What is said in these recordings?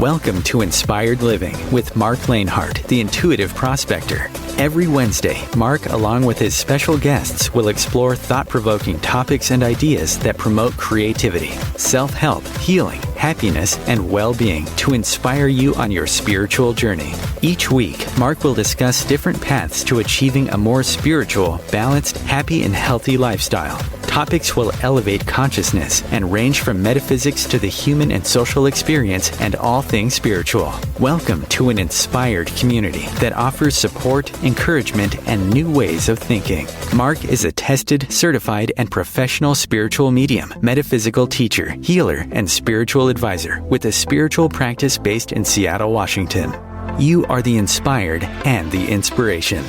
Welcome to Inspired Living with Marc Lainhart, the Intuitive Prospector. Every Wednesday, Marc, along with his special guests, will explore thought-provoking topics and ideas that promote creativity, self-help, healing, happiness, and well-being to inspire you on your spiritual journey. Each week, Marc will discuss different paths to achieving a more spiritual, balanced, happy, and healthy lifestyle. Topics will elevate consciousness and range from metaphysics to the human and social experience and all things spiritual. Welcome to an inspired community that offers support, encouragement, and new ways of thinking. Marc is a tested, certified, and professional spiritual medium, metaphysical teacher, healer, and spiritual advisor with a spiritual practice based in Seattle, Washington. You are the inspired and the inspiration.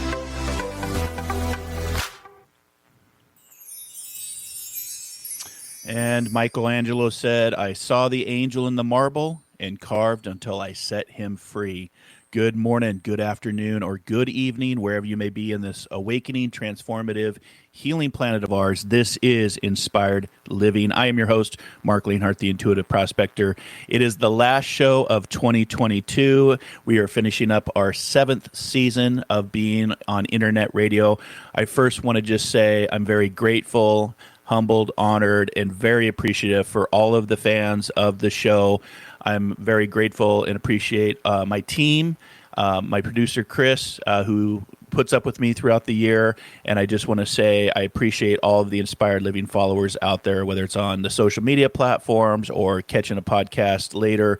And Michelangelo said, "I saw the angel in the marble and carved until I set him free." Good morning, good afternoon, or good evening, wherever you may be in this awakening, transformative, healing planet of ours. This is Inspired Living. I am your host, Marc Lainhart, the Intuitive Prospector. It is the last show of 2022. We are finishing up our 7th season of being on internet radio. I first want to just say I'm very grateful, humbled, honored, and very appreciative for all of the fans of the show. I'm very grateful and appreciate my team, my producer, Chris, who puts up with me throughout the year. And I just want to say I appreciate all of the Inspired Living followers out there, whether it's on the social media platforms or catching a podcast later.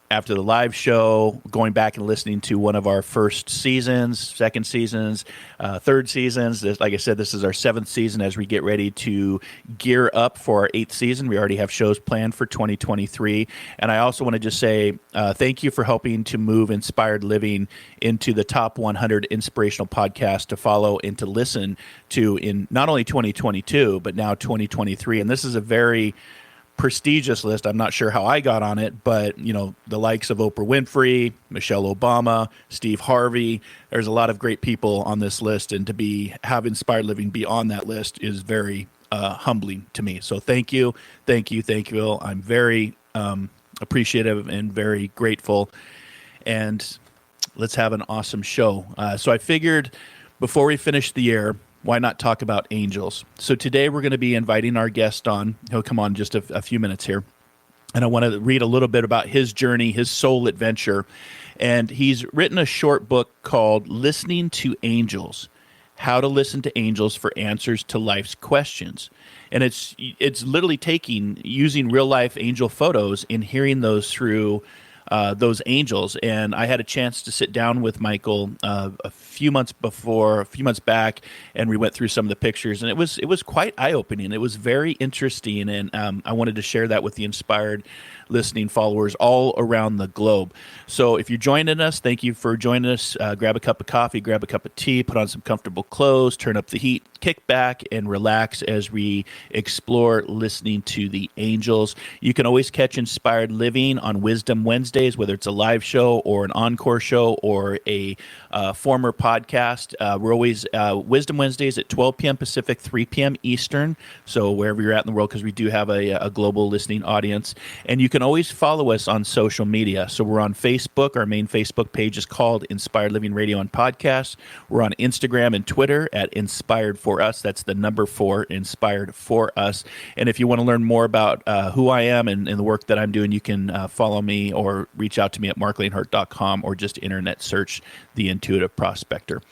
After the live show, going back and listening to one of our first seasons, second seasons, third seasons. Like I said, this is our 7th season as we get ready to gear up for our 8th season. We already have shows planned for 2023. And I also want to just say thank you for helping to move Inspired Living into the top 100 inspirational podcasts to follow and to listen to in not only 2022, but now 2023. And this is a very prestigious list. I'm not sure how I got on it, but you know, the likes of Oprah Winfrey, Michelle Obama, Steve Harvey, there's a lot of great people on this list, and to have Inspired Living be on that list is very humbling to me. So thank you. I'm very appreciative and very grateful, and let's have an awesome show. So I figured before we finish the year, why not talk about angels? So today we're going to be inviting our guest on. He'll come on just a few minutes here. And I want to read a little bit about his journey, his soul adventure. And he's written a short book called Listening to Angels, How to Listen to Angels for Answers to Life's Questions. And it's literally using real life angel photos and hearing those through those angels. And I had a chance to sit down with Michael a few months back, and we went through some of the pictures, and it was quite eye-opening. It was very interesting, and I wanted to share that with the Inspired Listening followers all around the globe. So if you're joining us, thank you for joining us. Grab a cup of coffee, grab a cup of tea, put on some comfortable clothes, turn up the heat, kick back and relax as we explore listening to the angels. You can always catch Inspired Living on Wisdom Wednesdays, whether it's a live show or an encore show or a former podcast. We're always Wisdom Wednesdays at 12 p.m. Pacific, 3 p.m. Eastern. So wherever you're at in the world, because we do have a global listening audience. And you can always follow us on social media. So we're on Facebook. Our main Facebook page is called Inspired Living Radio and Podcast. We're on Instagram and Twitter at Inspired For Us. That's the number 4, Inspired For Us. And if you want to learn more about who I am and the work that I'm doing, you can follow me or reach out to me at marclainhart.com or just internet search the Intuitive Prospector.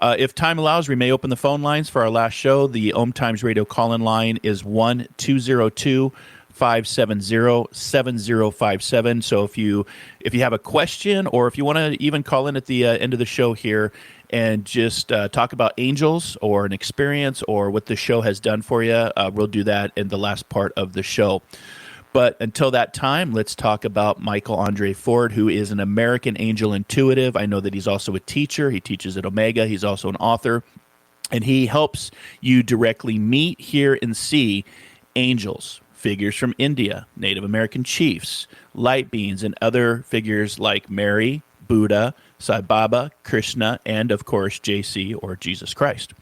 If time allows, we may open the phone lines for our last show. The OMTimes radio call-in line is 1-202-570-7057. So if you have a question, or if you want to even call in at the end of the show here and just talk about angels or an experience or what the show has done for you, we'll do that in the last part of the show. But until that time, let's talk about Michael André Ford, who is an American angel intuitive. I know that he's also a teacher. He teaches at Omega. He's also an author. And he helps you directly meet, hear, and see angels, figures from India, Native American chiefs, light beings, and other figures like Mary, Buddha, Sai Baba, Krishna, and, of course, JC, or Jesus Christ.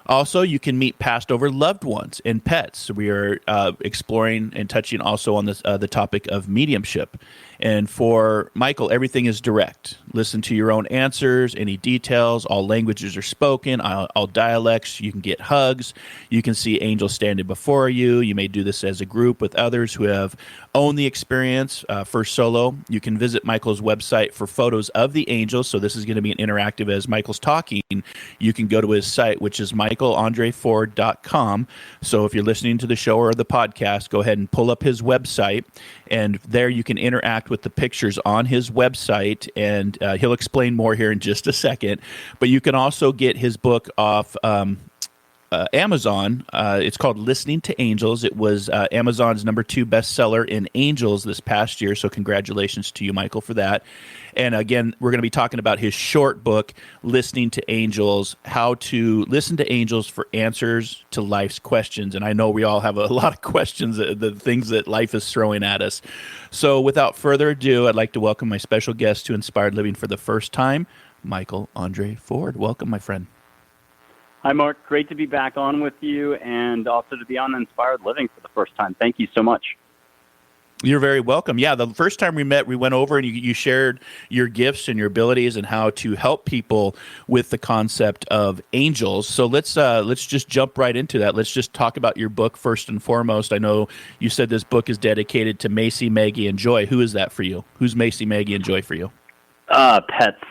Also, you can meet passed over loved ones and pets. So we are exploring and touching also on this the topic of mediumship. And for Michael, everything is direct. Listen to your own answers, any details. All languages are spoken, all dialects. You can get hugs. You can see angels standing before you. You may do this as a group with others who have owned the experience. For solo, you can visit Michael's website for photos of the angels. So this is going to be an interactive as Michael's talking. You can go to his site, which is michaelandreford.com. So if you're listening to the show or the podcast, go ahead and pull up his website. And there you can interact with the pictures on his website, and he'll explain more here in just a second. But you can also get his book off Amazon. It's called Listening to Angels. It was Amazon's #2 bestseller in angels this past year, so congratulations to you, Michael, for that. And again, we're going to be talking about his short book, Listening to Angels, how to listen to angels for answers to life's questions. And I know we all have a lot of questions, the things that life is throwing at us. So without further ado, I'd like to welcome my special guest to Inspired Living for the first time, Michael André Ford. Welcome, my friend. Hi, Mark. Great to be back on with you and also to be on Inspired Living for the first time. Thank you so much. You're very welcome. Yeah, the first time we met, we went over and you shared your gifts and your abilities and how to help people with the concept of angels. So let's just jump right into that. Let's just talk about your book first and foremost. I know you said this book is dedicated to Macy, Maggie, and Joy. Who is that for you? Who's Macy, Maggie, and Joy for you? Pets,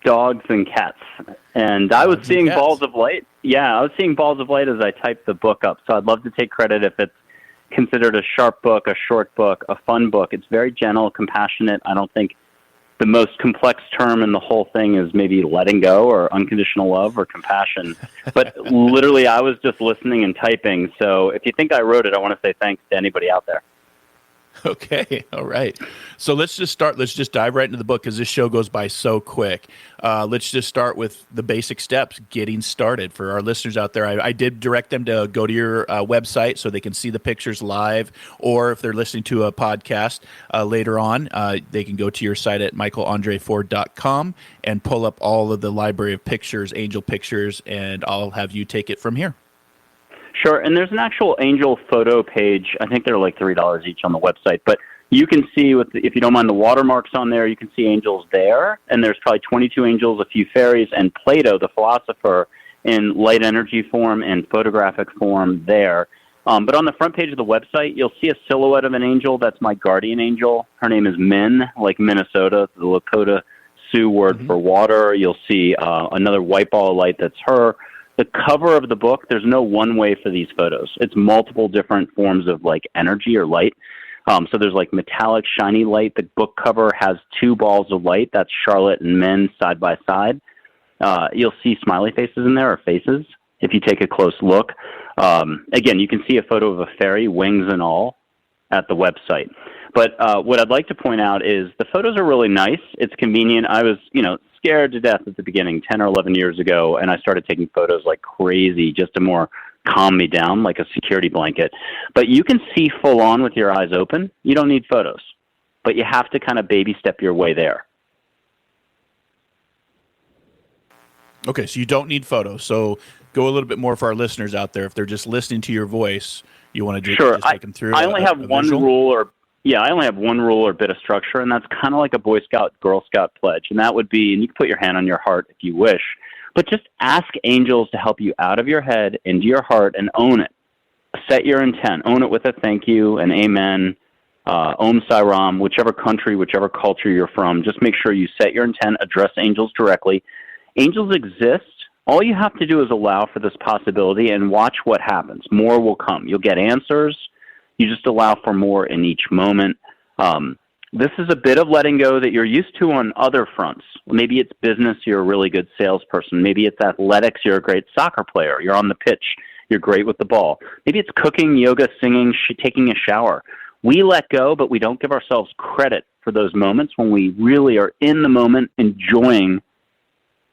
dogs and cats. And I was seeing balls of light. Yeah, I was seeing balls of light as I typed the book up. So I'd love to take credit if it's considered a sharp book, a short book, a fun book. It's very gentle, compassionate. I don't think the most complex term in the whole thing is maybe letting go or unconditional love or compassion. But literally, I was just listening and typing. So if you think I wrote it, I want to say thanks to anybody out there. Okay. All right. So let's just start. Let's just dive right into the book because this show goes by so quick. Let's just start with the basic steps, getting started. For our listeners out there, I did direct them to go to your website so they can see the pictures live, or if they're listening to a podcast later on, they can go to your site at michaelandreford.com and pull up all of the library of pictures, angel pictures, and I'll have you take it from here. Sure, and there's an actual angel photo page. I think they're like $3 each on the website, but you can see, if you don't mind the watermarks on there, you can see angels there, and there's probably 22 angels, a few fairies, and Plato, the philosopher, in light energy form and photographic form there. But on the front page of the website, you'll see a silhouette of an angel. That's my guardian angel. Her name is Min, like Minnesota, the Lakota Sioux word for water. You'll see another white ball of light. That's her. The cover of the book, there's no one way for these photos. It's multiple different forms of like energy or light. So there's like metallic, shiny light. The book cover has 2 balls of light. That's Charlotte and Min side by side. You'll see smiley faces in there, or faces, if you take a close look. Again, you can see a photo of a fairy, wings and all, at the website. But what I'd like to point out is the photos are really nice. It's convenient. I was, scared to death at the beginning 10 or 11 years ago, and I started taking photos like crazy just to more calm me down, like a security blanket. But you can see full on with your eyes open. You don't need photos, but you have to kind of baby step your way there. Okay, so you don't need photos. So go a little bit more for our listeners out there. If they're just listening to your voice, you want to just take them through. I only have one rule I only have one rule or bit of structure, and that's kind of like a Boy Scout, Girl Scout pledge. And that would be, and you can put your hand on your heart if you wish, but just ask angels to help you out of your head into your heart and own it. Set your intent. Own it with a thank you, an amen, Om Sai Ram, whichever country, whichever culture you're from. Just make sure you set your intent, address angels directly. Angels exist. All you have to do is allow for this possibility and watch what happens. More will come. You'll get answers. You just allow for more in each moment. This is a bit of letting go that you're used to on other fronts. Maybe it's business, you're a really good salesperson. Maybe it's athletics, you're a great soccer player. You're on the pitch, you're great with the ball. Maybe it's cooking, yoga, singing, taking a shower. We let go, but we don't give ourselves credit for those moments when we really are in the moment enjoying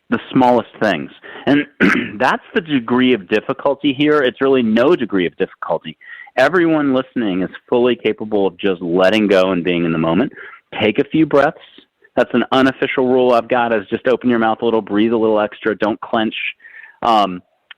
the smallest things. And that's the degree of difficulty here. It's really no degree of difficulty. Everyone listening is fully capable of just letting go and being in the moment. Take a few breaths. That's an unofficial rule I've got, is just open your mouth a little, breathe a little extra, don't clench.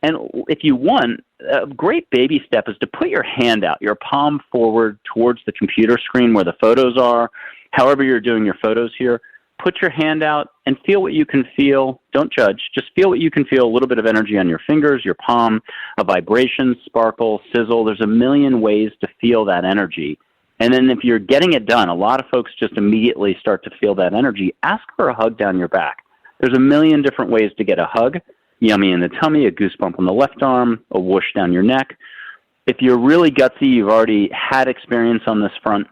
And if you want, a great baby step is to put your hand out, your palm forward towards the computer screen where the photos are, however you're doing your photos here. Put your hand out and feel what you can feel. Don't judge. Just feel what you can feel, a little bit of energy on your fingers, your palm, a vibration, sparkle, sizzle. There's a million ways to feel that energy. And then if you're getting it done, a lot of folks just immediately start to feel that energy. Ask for a hug down your back. There's a million different ways to get a hug. Yummy in the tummy, a goosebump on the left arm, a whoosh down your neck. If you're really gutsy, you've already had experience on this front,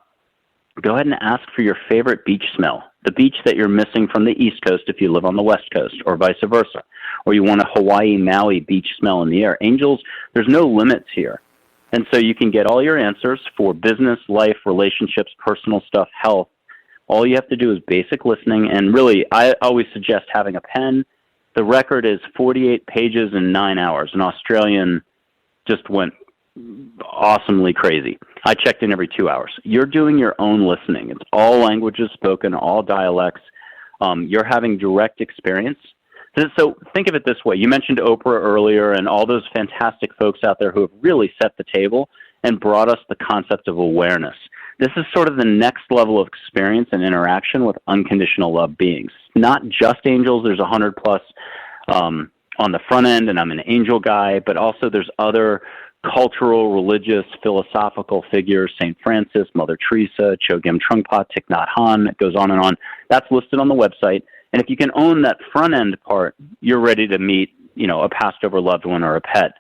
go ahead and ask for your favorite beach smell, the beach that you're missing from the East Coast if you live on the West Coast, or vice versa, or you want a Hawaii, Maui beach smell in the air. Angels, there's no limits here. And so you can get all your answers for business, life, relationships, personal stuff, health. All you have to do is basic listening. And really, I always suggest having a pen. The record is 48 pages in 9 hours. An Australian just went awesomely crazy. I checked in every 2 hours. You're doing your own listening. It's all languages spoken, all dialects. You're having direct experience. So think of it this way. You mentioned Oprah earlier and all those fantastic folks out there who have really set the table and brought us the concept of awareness. This is sort of the next level of experience and interaction with unconditional love beings. Not just angels. There's 100 plus on the front end, and I'm an angel guy, but also there's other cultural, religious, philosophical figures, St. Francis, Mother Teresa, Chogyam Trungpa, Thich Nhat Hanh. It goes on and on. That's listed on the website. And if you can own that front end part, you're ready to meet, a passed over loved one or a pet.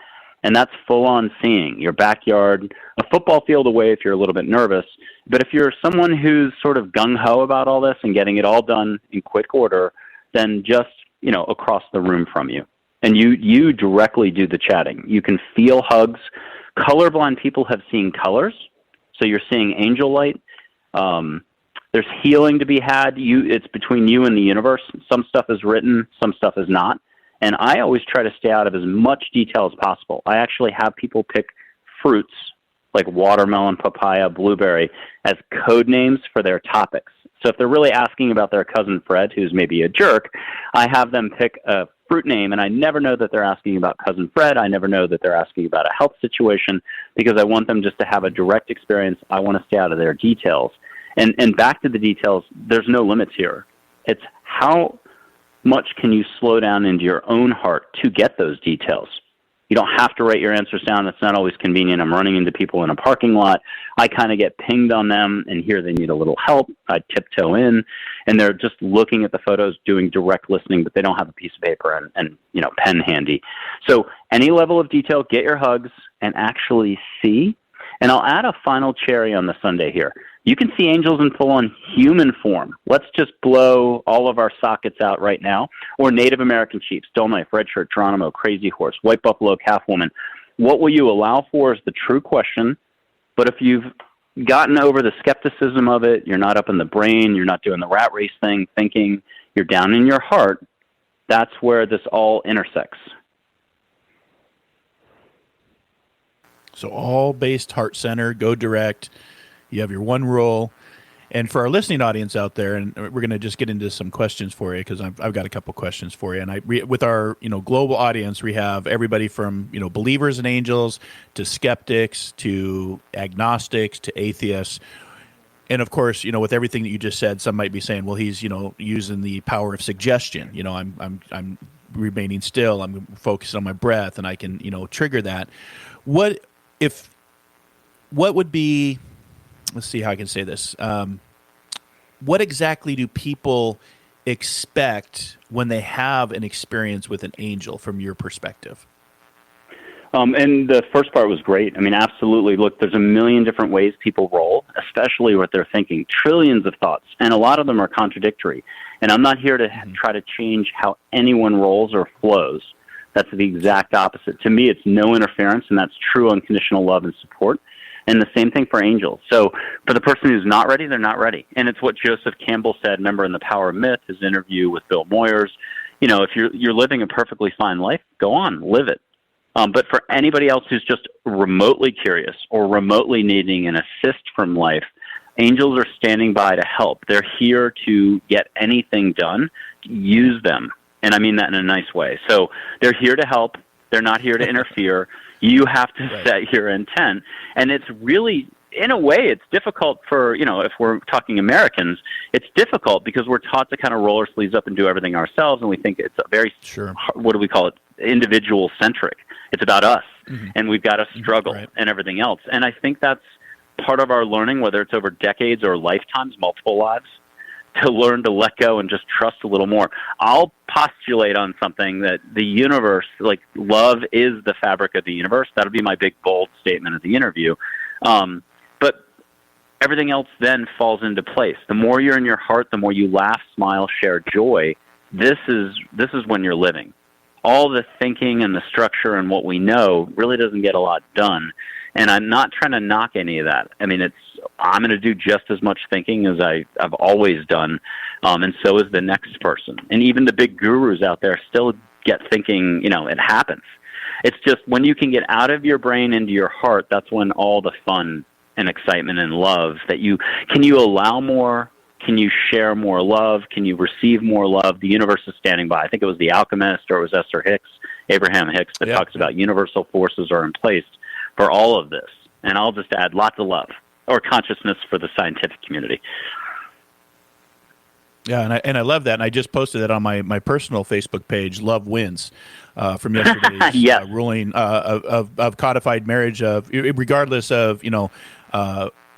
And that's full on seeing your backyard, a football field away if you're a little bit nervous. But if you're someone who's sort of gung-ho about all this and getting it all done in quick order, then just, across the room from you. And you directly do the chatting. You can feel hugs. Colorblind people have seen colors. So you're seeing angel light. There's healing to be had. It's between you and the universe. Some stuff is written, some stuff is not. And I always try to stay out of as much detail as possible. I actually have people pick fruits like watermelon, papaya, blueberry as code names for their topics. So if they're really asking about their cousin Fred, who's maybe a jerk, I have them pick a fruit name, and I never know that they're asking about cousin Fred. I never know that they're asking about a health situation because I want them just to have a direct experience. I want to stay out of their details. And back to the details, there's no limits here. It's how much can you slow down into your own heart to get those details. You don't have to write your answers down. It's not always convenient. I'm running into people in a parking lot. I kind of get pinged on them and hear they need a little help. I tiptoe in, and they're just looking at the photos, doing direct listening, but they don't have a piece of paper and pen handy. So any level of detail, get your hugs and actually see. And I'll add a final cherry on the sundae here. You can see angels in full-on human form. Let's just blow all of our sockets out right now. Or Native American chiefs, Dull Knife, Red Shirt, Geronimo, Crazy Horse, White Buffalo, Calf Woman. What will you allow for is the true question. But if you've gotten over the skepticism of it, you're not up in the brain, you're not doing the rat race thing, thinking, you're down in your heart, that's where this all intersects. So all based heart center, go direct. You have your one rule. And for our listening audience out there, and we're going to just get into some questions for you because I've got a couple questions for you. And with our global audience, we have everybody from believers in angels to skeptics to agnostics to atheists. And of course, with everything that you just said, some might be saying, well, he's using the power of suggestion. I'm remaining still. I'm focused on my breath, and I can trigger that. What would be? Let's see how I can say this. What exactly do people expect when they have an experience with an angel from your perspective? And the first part was great. I mean, absolutely. Look, there's a million different ways people roll, especially what they're thinking. Trillions of thoughts, and a lot of them are contradictory. And I'm not here to try to change how anyone rolls or flows. That's the exact opposite. To me, it's no interference, and that's true unconditional love and support. And the same thing for angels. So for the person who's not ready, they're not ready. And it's what Joseph Campbell said, remember in The Power of Myth, his interview with Bill Moyers. If you're living a perfectly fine life, go on, live it. But for anybody else who's just remotely curious or remotely needing an assist from life, angels are standing by to help. They're here to get anything done. Use them. And I mean that in a nice way. So they're here to help. They're not here to interfere. You have to set your intent. And it's really, in a way, it's difficult for, if we're talking Americans, it's difficult because we're taught to kind of roll our sleeves up and do everything ourselves, and we think it's a very, what do we call it, individual-centric. It's about us, and we've got to struggle and everything else. And I think that's part of our learning, whether it's over decades or lifetimes, multiple lives, to learn to let go and just trust a little more. I'll postulate on something that the universe, like love is the fabric of the universe. That'll be my big, bold statement at the interview. But everything else then falls into place. The more you're in your heart, the more you laugh, smile, share joy. This is when you're living. All the thinking and the structure and what we know really doesn't get a lot done. And I'm not trying to knock any of that. I mean, I'm going to do just as much thinking as I've always done, and so is the next person. And even the big gurus out there still get thinking, it happens. It's just when you can get out of your brain into your heart, that's when all the fun and excitement and love can you allow more? Can you share more love? Can you receive more love? The universe is standing by. I think it was The Alchemist, or it was Abraham Hicks, that talks about universal forces are in place for all of this. And I'll just add lots of love, or consciousness for the scientific community. Yeah, and I love that. And I just posted that on my personal Facebook page, Love Wins, from yesterday's ruling of codified marriage, regardless of,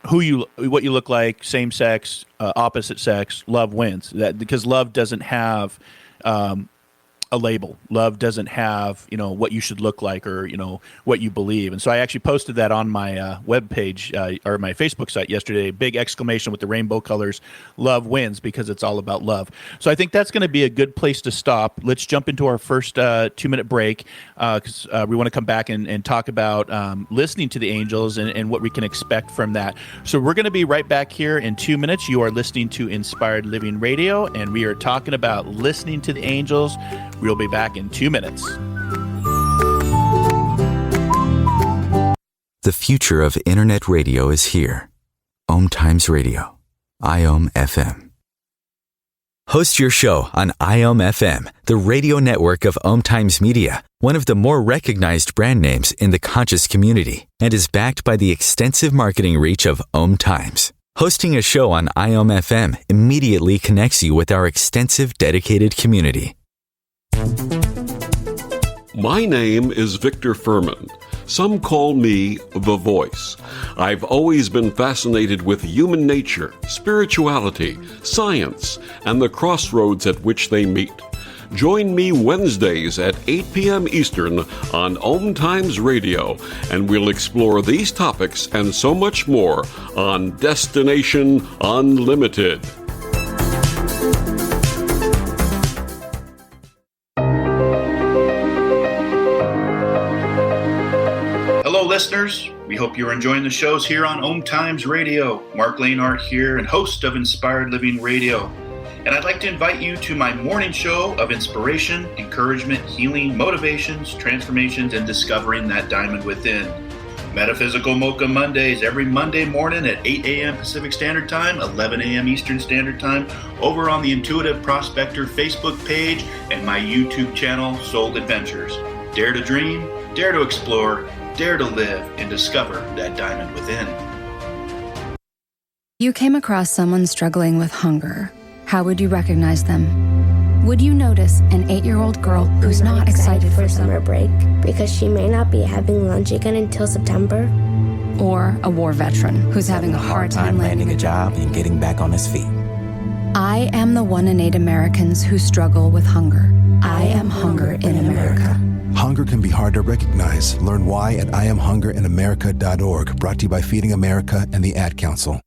what you look like, same sex, opposite sex, love wins. Because love doesn't have a label. Love doesn't have, what you should look like or, what you believe. And so I actually posted that on my web page or my Facebook site yesterday, big exclamation with the rainbow colors, love wins, because it's all about love. So I think that's going to be a good place to stop. Let's jump into our first 2-minute break because we want to come back and talk about listening to the angels and what we can expect from that. So we're going to be right back here in 2 minutes. You are listening to Inspired Living Radio, and we are talking about listening to the angels. We'll be back in 2 minutes. The future of Internet radio is here. OMTimes Radio. IOM FM. Host your show on IOM FM, the radio network of OMTimes Media, one of the more recognized brand names in the conscious community, and is backed by the extensive marketing reach of OMTimes. Hosting a show on IOM FM immediately connects you with our extensive dedicated community. My name is Victor Furman. Some call me The Voice. I've always been fascinated with human nature, spirituality, science, and the crossroads at which they meet. Join me Wednesdays at 8 p.m. Eastern on OMTimes Radio, and we'll explore these topics and so much more on Destination Unlimited. Hello, listeners. We hope you're enjoying the shows here on OMTimes Radio. Marc Lainhart here, and host of Inspired Living Radio. And I'd like to invite you to my morning show of inspiration, encouragement, healing, motivations, transformations, and discovering that diamond within. Metaphysical Mocha Mondays, every Monday morning at 8 a.m. Pacific Standard Time, 11 a.m. Eastern Standard Time, over on the Intuitive Prospector Facebook page and my YouTube channel, Soul Adventures. Dare to dream, dare to explore, dare to live, and discover that diamond within. You came across someone struggling with hunger. How would you recognize them? Would you notice an 8-year-old girl who's not excited for summer break because she may not be having lunch again until September? Or a war veteran who's having a hard time landing a job and getting back on his feet? I am the 1 in 8 Americans who struggle with hunger. I am hunger in America. Hunger can be hard to recognize. Learn why at IamHungerInAmerica.org. Brought to you by Feeding America and the Ad Council.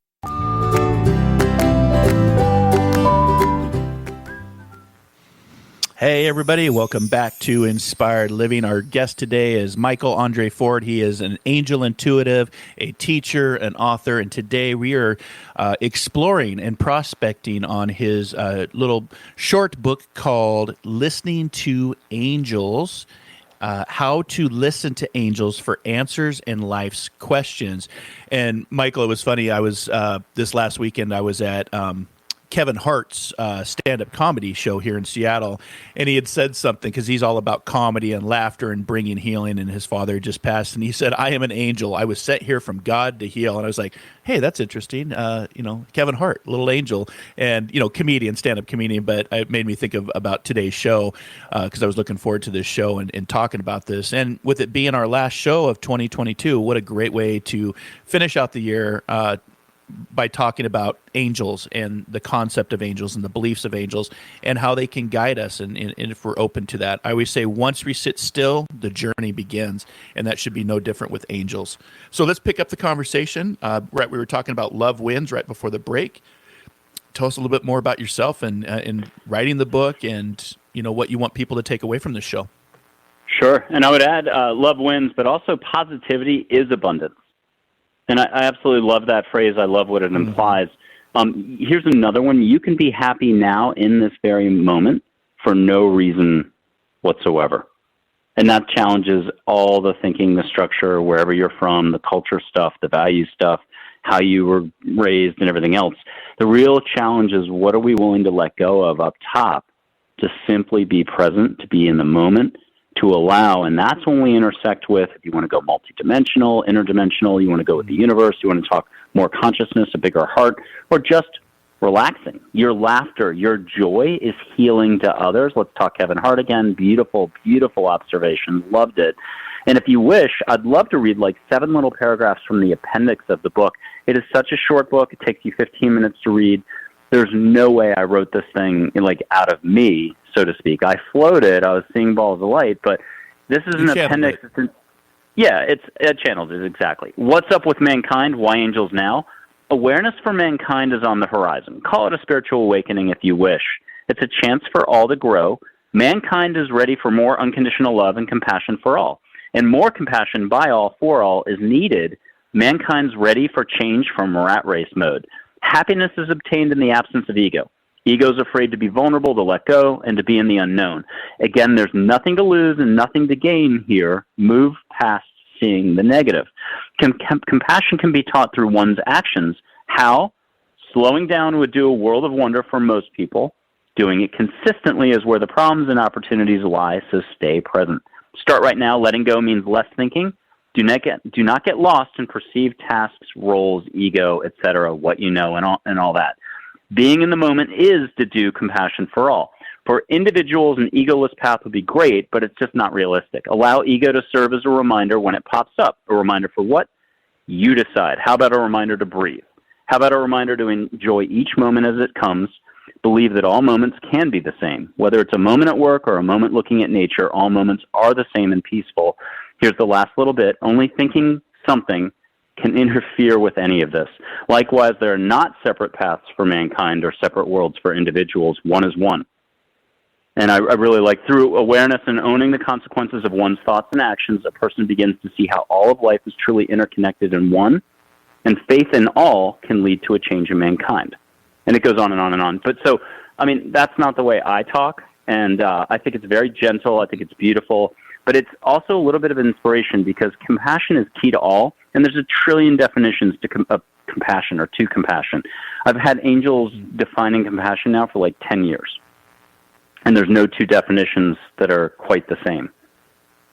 Hey, everybody. Welcome back to Inspired Living. Our guest today is Michael André Ford. He is an angel intuitive, a teacher, an author, and today we are exploring and prospecting on his little short book called Listening to Angels, How to Listen to Angels for Answers in Life's Questions. And Michael, it was funny. I was this last weekend, I was at Kevin Hart's stand-up comedy show here in Seattle, and he had said something because he's all about comedy and laughter and bringing healing, and his father had just passed, and he said, "I am an angel. I was sent here from God to heal." And I was like, hey, that's interesting. Kevin Hart, little angel, and, comedian, stand-up comedian, but it made me think about today's show because I was looking forward to this show and talking about this. And with it being our last show of 2022, what a great way to finish out the year by talking about angels and the concept of angels and the beliefs of angels and how they can guide us. And if we're open to that, I always say once we sit still, the journey begins, and that should be no different with angels. So let's pick up the conversation. We were talking about love wins right before the break. Tell us a little bit more about yourself and writing the book and, what you want people to take away from this show. Sure. And I would add love wins, but also positivity is abundance. And I absolutely love that phrase. I love what it implies. Here's another one. You can be happy now in this very moment for no reason whatsoever. And that challenges all the thinking, the structure, wherever you're from, the culture stuff, the value stuff, how you were raised and everything else. The real challenge is what are we willing to let go of up top to simply be present, to be in the moment, to allow, and that's when we intersect with, if you want to go multidimensional, interdimensional, you want to go with the universe, you want to talk more consciousness, a bigger heart, or just relaxing. Your laughter, your joy is healing to others. Let's talk Kevin Hart again. Beautiful, beautiful observation. Loved it. And if you wish, I'd love to read like 7 little paragraphs from the appendix of the book. It is such a short book. It takes you 15 minutes to read. There's no way I wrote this thing out of me, so to speak. I floated. I was seeing balls of light, but this is an appendix. It channels it, exactly. What's up with mankind? Why angels now? Awareness for mankind is on the horizon. Call it a spiritual awakening if you wish. It's a chance for all to grow. Mankind is ready for more unconditional love and compassion for all. And more compassion by all, for all, is needed. Mankind's ready for change from rat race mode. Happiness is obtained in the absence of ego. Ego is afraid to be vulnerable, to let go, and to be in the unknown. Again, there's nothing to lose and nothing to gain here. Move past seeing the negative. Compassion can be taught through one's actions. How? Slowing down would do a world of wonder for most people. Doing it consistently is where the problems and opportunities lie, so stay present. Start right now. Letting go means less thinking. Do not get lost in perceived tasks, roles, ego, etc., what you know, and all that. Being in the moment is to do compassion for all. For individuals, an egoless path would be great, but it's just not realistic. Allow ego to serve as a reminder when it pops up. A reminder for what? You decide. How about a reminder to breathe? How about a reminder to enjoy each moment as it comes? Believe that all moments can be the same. Whether it's a moment at work or a moment looking at nature, all moments are the same and peaceful. Here's the last little bit. Only thinking something can interfere with any of this. Likewise, there are not separate paths for mankind or separate worlds for individuals. One is one. And I really like through awareness and owning the consequences of one's thoughts and actions, a person begins to see how all of life is truly interconnected in one, and faith in all can lead to a change in mankind. And it goes on and on and on. But so, that's not the way I talk, and I think it's very gentle. I think it's beautiful. But it's also a little bit of inspiration because compassion is key to all, and there's 1 trillion definitions of compassion or to compassion. I've had angels defining compassion now for like 10 years, and there's no 2 definitions that are quite the same.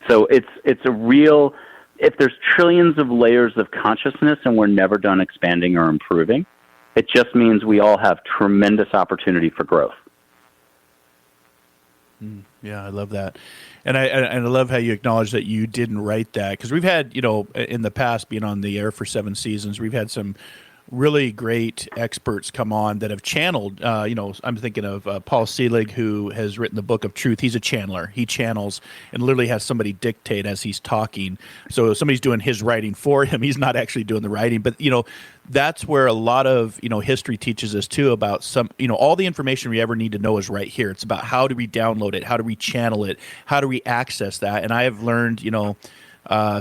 So it's a real, if there's trillions of layers of consciousness and we're never done expanding or improving, it just means we all have tremendous opportunity for growth. Yeah, I love that. And I love how you acknowledge that you didn't write that, because we've had, in the past, being on the air for 7 seasons, we've had some really great experts come on that have channeled, I'm thinking of Paul Selig, who has written the Book of Truth. He's a channeler. He channels and literally has somebody dictate as he's talking. So somebody's doing his writing for him. He's not actually doing the writing. But, that's where a lot of, history teaches us too about all the information we ever need to know is right here. It's about how do we download it? How do we channel it? How do we access that? And I have learned,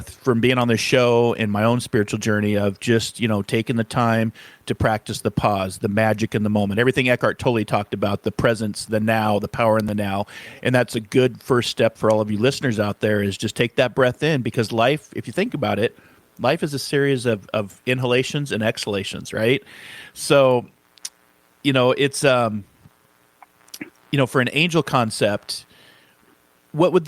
from being on this show and my own spiritual journey of just, taking the time to practice the pause, the magic in the moment, everything Eckhart Tolle talked about, the presence, the now, the power in the now. And that's a good first step for all of you listeners out there is just take that breath in, because life, if you think about it, life is a series of inhalations and exhalations, right? So it's for an angel concept, how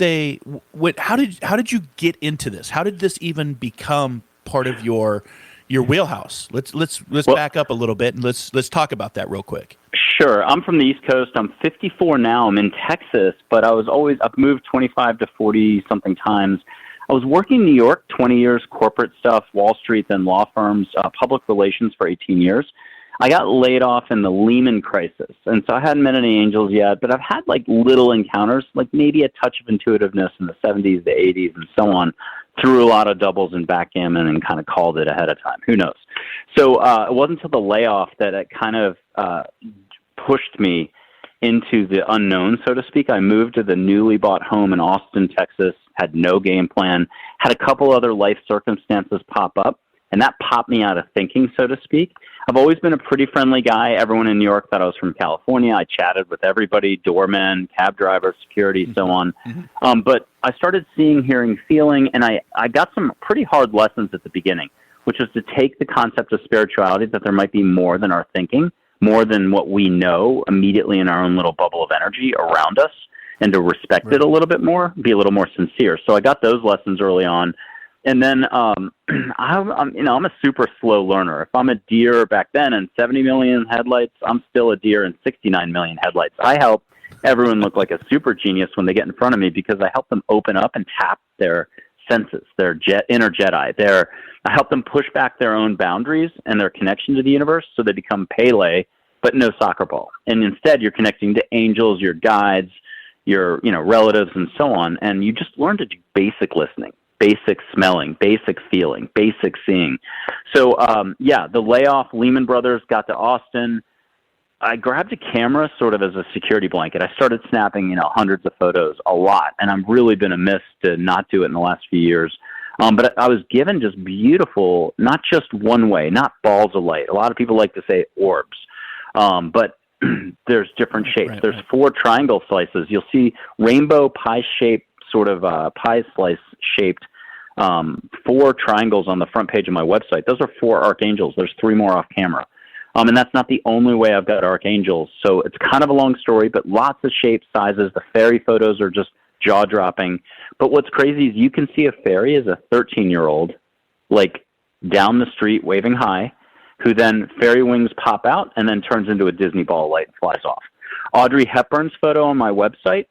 did you get into this? How did this even become part of your wheelhouse? Let's back up a little bit and let's talk about that real quick. Sure. I'm from the East Coast. I'm 54 now. I'm in Texas, but I've moved 25 to 40 something times. I was working in New York 20 years, corporate stuff, Wall Street, then law firms, public relations for 18 years. I got laid off in the Lehman crisis, and so I hadn't met any angels yet, but I've had like little encounters, like maybe a touch of intuitiveness in the 70s, the 80s, and so on, threw a lot of doubles and backgammon and kind of called it ahead of time. Who knows? So it wasn't until the layoff that it kind of pushed me into the unknown, so to speak. I moved to the newly bought home in Austin, Texas, had no game plan, had a couple other life circumstances pop up, and that popped me out of thinking, so to speak. I've always been a pretty friendly guy. Everyone in New York thought I was from California. I chatted with everybody, doormen, cab drivers, security, so on. But I started seeing, hearing, feeling, and I got some pretty hard lessons at the beginning, which was to take the concept of spirituality, that there might be more than our thinking, more than what we know immediately in our own little bubble of energy around us, and to respect it a little bit more, be a little more sincere. So I got those lessons early on. And then I'm a super slow learner. If I'm a deer back then in 70 million headlights, I'm still a deer in 69 million headlights. I help everyone look like a super genius when they get in front of me, because I help them open up and tap their senses, their inner Jedi. I help them push back their own boundaries and their connection to the universe, so they become Pele, but no soccer ball. And instead, you're connecting to angels, your guides, your relatives, and so on. And you just learn to do basic listening, basic smelling, basic feeling, basic seeing. So, the layoff, Lehman Brothers, got to Austin. I grabbed a camera sort of as a security blanket. I started snapping, hundreds of photos, a lot. And I've really been amiss to not do it in the last few years. But I was given just beautiful, not just one way, not balls of light. A lot of people like to say orbs. But there's different shapes. Right. There's 4 triangle slices. You'll see rainbow pie-shaped, sort of pie slice-shaped 4 triangles on the front page of my website. Those are 4 archangels. There's 3 more off camera. And that's not the only way I've got archangels. So it's kind of a long story, but lots of shapes, sizes. The fairy photos are just jaw-dropping. But what's crazy is you can see a fairy as a 13-year-old, like down the street waving hi, who then fairy wings pop out and then turns into a Disney ball of light and flies off. Audrey Hepburn's photo on my website,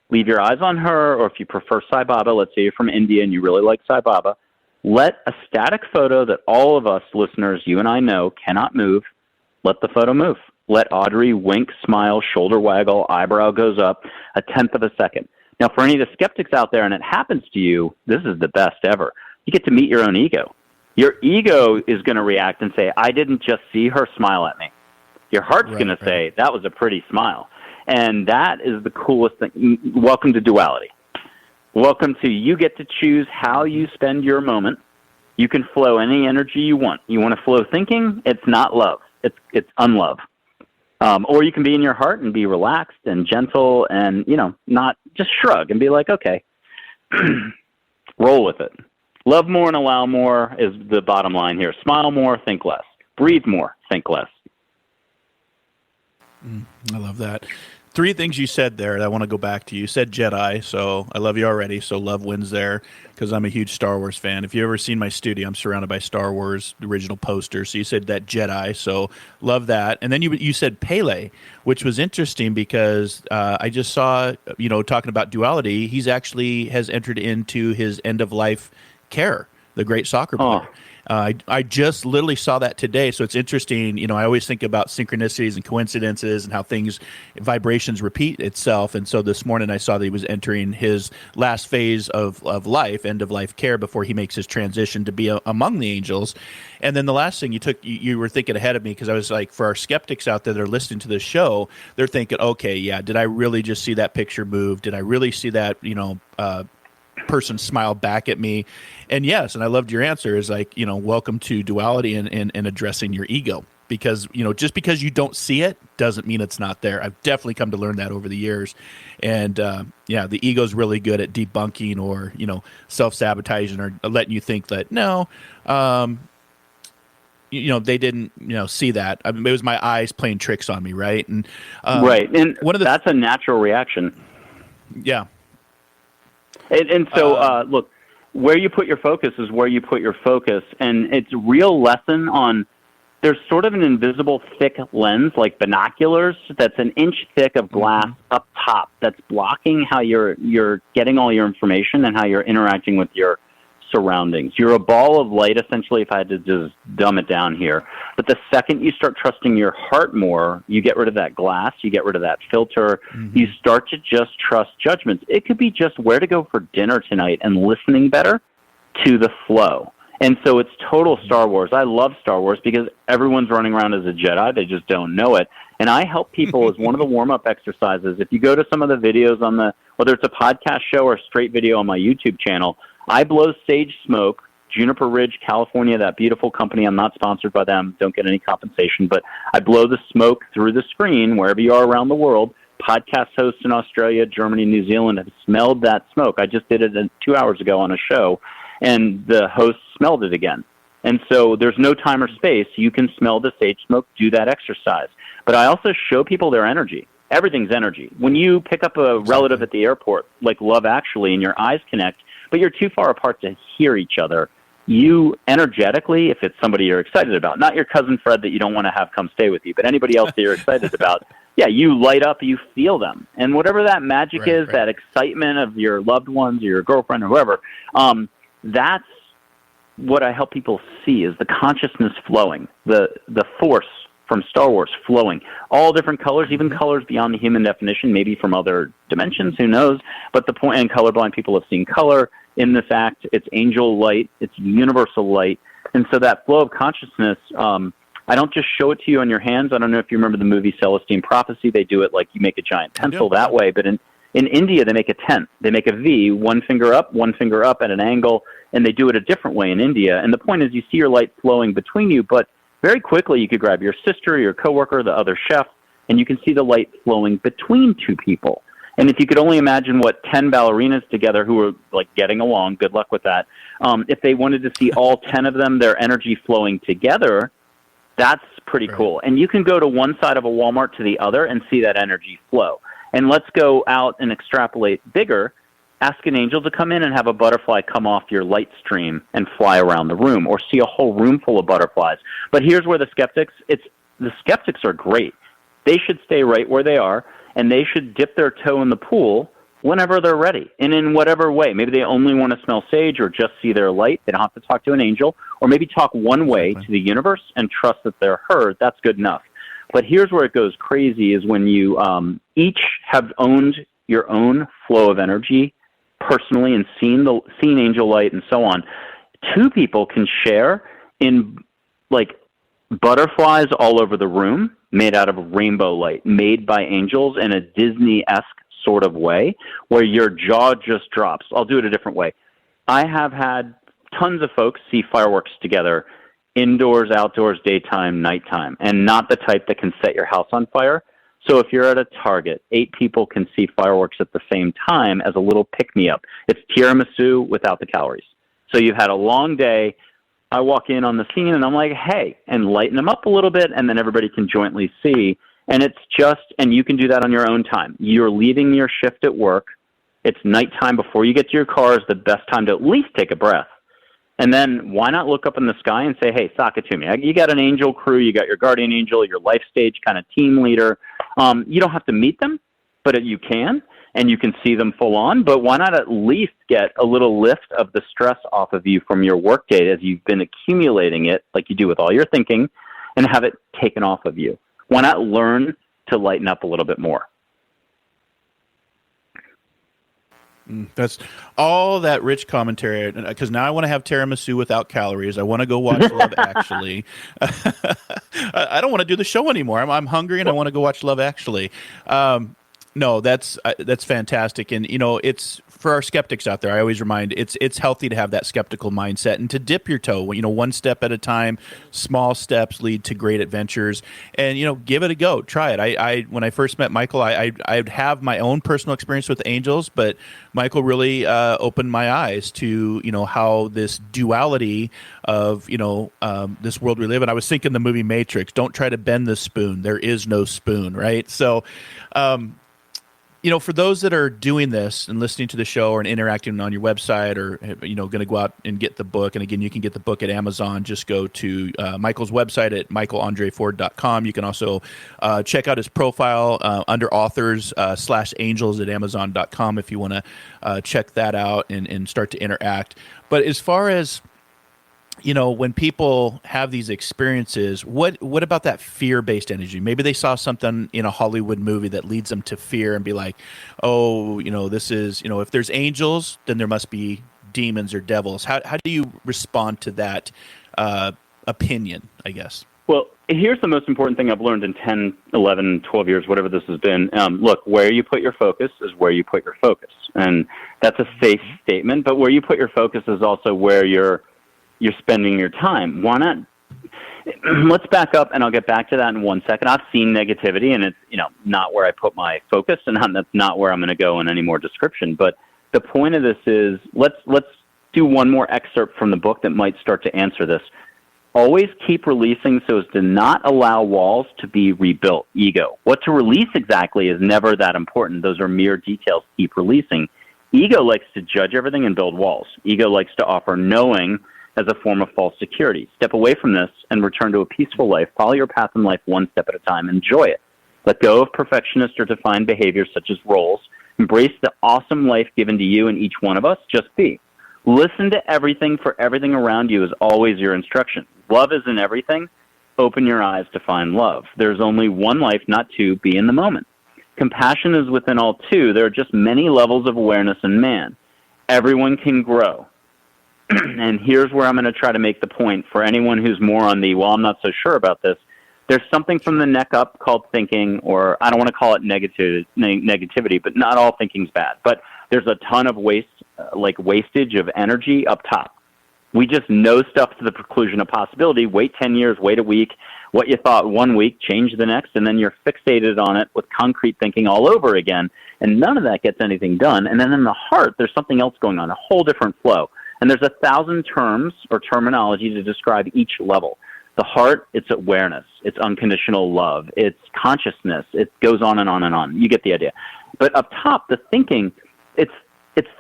leave your eyes on her, or if you prefer Sai Baba, let's say you're from India and you really like Sai Baba, let a static photo that all of us listeners, you and I know, cannot move, let the photo move. Let Audrey wink, smile, shoulder waggle, eyebrow goes up, 1/10 of a second. Now, for any of the skeptics out there, and it happens to you, this is the best ever. You get to meet your own ego. Your ego is going to react and say, I didn't just see her smile at me. Your heart's going to say, that was a pretty smile. And that is the coolest thing. Welcome to duality. Welcome to, you get to choose how you spend your moment. You can flow any energy you want. You want to flow thinking? It's not love. It's unlove. Or you can be in your heart and be relaxed and gentle and, not just shrug and be like, okay, roll with it. Love more and allow more is the bottom line here. Smile more, think less. Breathe more, think less. I love that. 3 things you said there that I want to go back to. You said Jedi, so I love you already, so love wins there, because I'm a huge Star Wars fan. If you've ever seen my studio, I'm surrounded by Star Wars, the original posters, so you said that Jedi, so love that. And then you said Pele, which was interesting because I just saw, talking about duality, he's actually has entered into his end-of-life care, the great soccer player. I just literally saw that today, so it's interesting. I always think about synchronicities and coincidences and how vibrations repeat itself. And so this morning I saw that he was entering his last phase of life, end of life care, before he makes his transition to be among the angels. And then the last thing you were thinking ahead of me, because I was like, for our skeptics out there that are listening to this show, they're thinking, okay, yeah, did I really just see that picture move? Did I really see that, person smile back at me? And yes, and I loved your answer, is like, welcome to duality and addressing your ego, because just because you don't see it doesn't mean it's not there. I've definitely come to learn that over the years. And the ego's really good at debunking or self-sabotaging or letting you think that no, they didn't, see that. I mean, it was my eyes playing tricks on me, right? And right, and that's a natural reaction. Yeah. And so, look, where you put your focus is where you put your focus, and it's a real lesson on. There's sort of an invisible thick lens, like binoculars, that's an inch thick of glass up top that's blocking how you're getting all your information and how you're interacting with your surroundings. You're a ball of light, essentially, if I had to just dumb it down here. But the second you start trusting your heart more, you get rid of that glass, you get rid of that filter, you start to just trust judgments. It could be just where to go for dinner tonight and listening better to the flow. And so it's total Star Wars. I love Star Wars because everyone's running around as a Jedi. They just don't know it. And I help people as one of the warm-up exercises. If you go to some of the videos on whether it's a podcast show or a straight video on my YouTube channel, I blow sage smoke, Juniper Ridge, California, that beautiful company. I'm not sponsored by them. Don't get any compensation. But I blow the smoke through the screen wherever you are around the world. Podcast hosts in Australia, Germany, New Zealand have smelled that smoke. I just did it 2 hours ago on a show. And the host smelled it again. And so there's no time or space. You can smell the sage smoke, do that exercise. But I also show people their energy. Everything's energy. When you pick up a relative at the airport, like Love Actually, and your eyes connect, but you're too far apart to hear each other, you energetically, if it's somebody you're excited about, not your cousin Fred that you don't want to have come stay with you, but anybody else that you're excited about, yeah, you light up, you feel them. And whatever that magic is, that excitement of your loved ones or your girlfriend or whoever, that's what I help people see is the consciousness flowing, the force from Star Wars flowing, all different colors, even colors beyond the human definition, maybe from other dimensions, who knows? But the point, and colorblind people have seen color in this act. It's angel light, it's universal light. And so that flow of consciousness, I don't just show it to you on your hands. I don't know if you remember the movie Celestine Prophecy. They do it like you make a giant pencil that way, but in India, they make a tent. They make a V, one finger up at an angle, and they do it a different way in India. And the point is you see your light flowing between you, but very quickly you could grab your sister, your coworker, the other chef, and you can see the light flowing between two people. And if you could only imagine what 10 ballerinas together who were like getting along, good luck with that, if they wanted to see all 10 of them, their energy flowing together, that's pretty cool. And you can go to one side of a Walmart to the other and see that energy flow. And let's go out and extrapolate bigger. Ask an angel to come in and have a butterfly come off your light stream and fly around the room, or see a whole room full of butterflies. But here's where the skeptics are great. They should stay right where they are, and they should dip their toe in the pool whenever they're ready, and in whatever way. Maybe they only want to smell sage or just see their light. They don't have to talk to an angel, or maybe talk one way to the universe and trust that they're heard. That's good enough. But here's where it goes crazy is when you each have owned your own flow of energy personally and seen angel light and so on. Two people can share in like butterflies all over the room made out of rainbow light, made by angels in a Disney-esque sort of way where your jaw just drops. I'll do it a different way. I have had tons of folks see fireworks together, indoors, outdoors, daytime, nighttime, and not the type that can set your house on fire. So if you're at a Target, 8 people can see fireworks at the same time as a little pick-me-up. It's tiramisu without the calories. So you've had a long day. I walk in on the scene and I'm like, hey, and lighten them up a little bit, and then everybody can jointly see. And it's just, and you can do that on your own time. You're leaving your shift at work. It's nighttime before you get to your car is the best time to at least take a breath. And then why not look up in the sky and say, hey, sock it to me. You got an angel crew, you got your guardian angel, your life stage kind of team leader. You don't have to meet them, but you can, and you can see them full on. But why not at least get a little lift of the stress off of you from your workday as you've been accumulating it, like you do with all your thinking, and have it taken off of you? Why not learn to lighten up a little bit more? That's all that rich commentary, because now I want to have tiramisu without calories. I want to go watch Love Actually. I don't want to do the show anymore. I'm hungry and I want to go watch Love Actually. No, that's fantastic, and it's for our skeptics out there. I always remind it's healthy to have that skeptical mindset and to dip your toe. One step at a time. Small steps lead to great adventures, and give it a go. Try it. I when I first met Michael, I'd have my own personal experience with angels, but Michael really opened my eyes to how this duality of this world we live in. I was thinking the movie Matrix. Don't try to bend the spoon. There is no spoon, right? So. For those that are doing this and listening to the show or interacting on your website or, going to go out and get the book. And again, you can get the book at Amazon. Just go to Michael's website at michaelandreford.com. You can also check out his profile under authors /angels at amazon.com if you want to check that out and start to interact. But as far as when people have these experiences, what about that fear-based energy? Maybe they saw something in a Hollywood movie that leads them to fear and be like, oh, this is, if there's angels, then there must be demons or devils. How do you respond to that opinion, I guess? Well, here's the most important thing I've learned in 10, 11, 12 years, whatever this has been. Look, where you put your focus is where you put your focus. And that's a safe statement, but where you put your focus is also where you're spending your time. Why not? Let's back up, and I'll get back to that in 1 second. I've seen negativity, and it's not where I put my focus, and that's not where I'm going to go in any more description. But the point of this is, let's do one more excerpt from the book that might start to answer this. Always keep releasing so as to not allow walls to be rebuilt. Ego. What to release exactly is never that important. Those are mere details. Keep releasing. Ego likes to judge everything and build walls. Ego likes to offer knowing as a form of false security. Step away from this and return to a peaceful life. Follow your path in life one step at a time. Enjoy it. Let go of perfectionist or defined behaviors such as roles. Embrace the awesome life given to you and each one of us. Just be. Listen to everything, for everything around you is always your instruction. Love is in everything. Open your eyes to find love. There's only one life, not two. Be in the moment. Compassion is within all too. There are just many levels of awareness in man. Everyone can grow. And here's where I'm going to try to make the point for anyone who's more on the, well, I'm not so sure about this. There's something from the neck up called thinking, or I don't want to call it negativity, but not all thinking's bad. But there's a ton of wastage of energy up top. We just know stuff to the preclusion of possibility. Wait 10 years, wait a week. What you thought 1 week, change the next, and then you're fixated on it with concrete thinking all over again. And none of that gets anything done. And then in the heart, there's something else going on, a whole different flow. And there's 1,000 terms or terminology to describe each level. The heart, it's awareness. It's unconditional love. It's consciousness. It goes on and on and on. You get the idea. But up top, the thinking, it's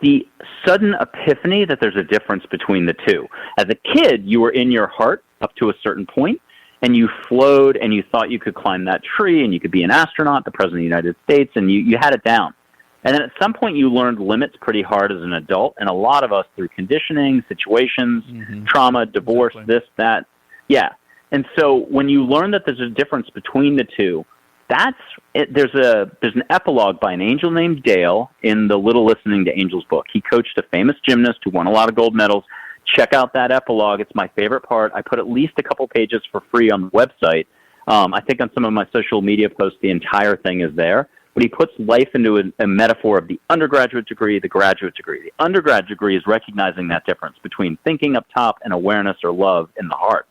the sudden epiphany that there's a difference between the two. As a kid, you were in your heart up to a certain point, and you flowed, and you thought you could climb that tree, and you could be an astronaut, the President of the United States, and you had it down. And then at some point you learned limits pretty hard as an adult, and a lot of us through conditioning, situations, trauma, divorce, this, that. Yeah. And so when you learn that there's a difference between the two, that's it. There's an epilogue by an angel named Dale in the Little Listening to Angels book. He coached a famous gymnast who won a lot of gold medals. Check out that epilogue. It's my favorite part. I put at least a couple pages for free on the website. I think on some of my social media posts, the entire thing is there. But he puts life into a metaphor of the undergraduate degree, the graduate degree. The undergraduate degree is recognizing that difference between thinking up top and awareness or love in the heart.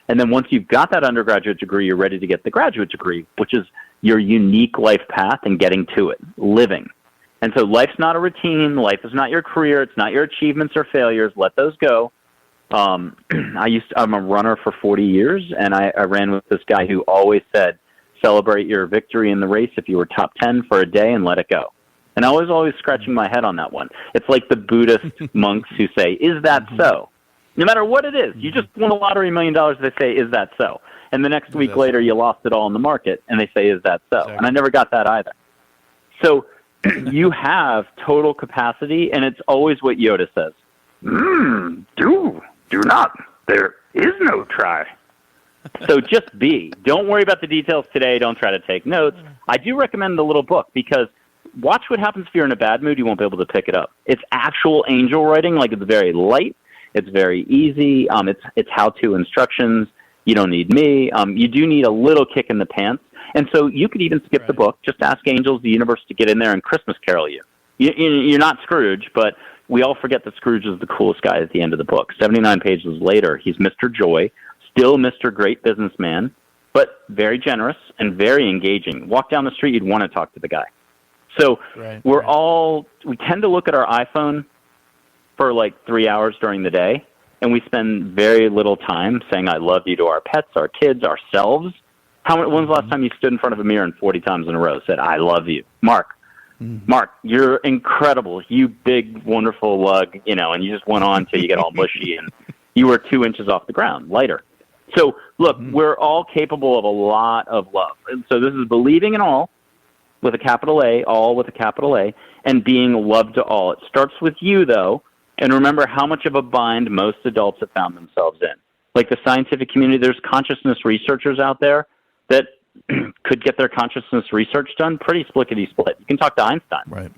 And then once you've got that undergraduate degree, you're ready to get the graduate degree, which is your unique life path and getting to it, living. And so life's not a routine. Life is not your career. It's not your achievements or failures. Let those go. I'm a runner for 40 years, and I ran with this guy who always said, celebrate your victory in the race if you were top 10 for a day and let it go. And I was always scratching my head on that one. It's like the Buddhist monks who say, is that so? No matter what it is, you just won a lottery $1 million, they say, is that so? And the next week later, you lost it all in the market, and they say, is that so? Exactly. And I never got that either. So you have total capacity, and it's always what Yoda says. Do not. There is no try. So just be. Don't worry about the details today. Don't try to take notes. I do recommend the little book because watch what happens if you're in a bad mood. You won't be able to pick it up. It's actual angel writing. Like, it's very light. It's very easy. It's how-to instructions. You don't need me. You do need a little kick in the pants. And so you could even skip the book. Just ask angels, the universe, to get in there and Christmas carol you. You're not Scrooge, but we all forget that Scrooge is the coolest guy at the end of the book. 79 pages later, he's Mr. Joy, still Mr. Great Businessman, but very generous and very engaging. Walk down the street, you'd want to talk to the guy. So we tend to look at our iPhone for like 3 hours during the day, and we spend very little time saying I love you to our pets, our kids, ourselves. When's the last time you stood in front of a mirror and 40 times in a row said, I love you? Mark, you're incredible. You big, wonderful lug, and you just went on till you get all mushy, and you were 2 inches off the ground, lighter. So, look, we're all capable of a lot of love. And so this is believing in all with a capital A, all with a capital A, and being loved to all. It starts with you, though, and remember how much of a bind most adults have found themselves in. Like the scientific community, there's consciousness researchers out there that could get their consciousness research done pretty splickety-split. You can talk to Einstein. Right.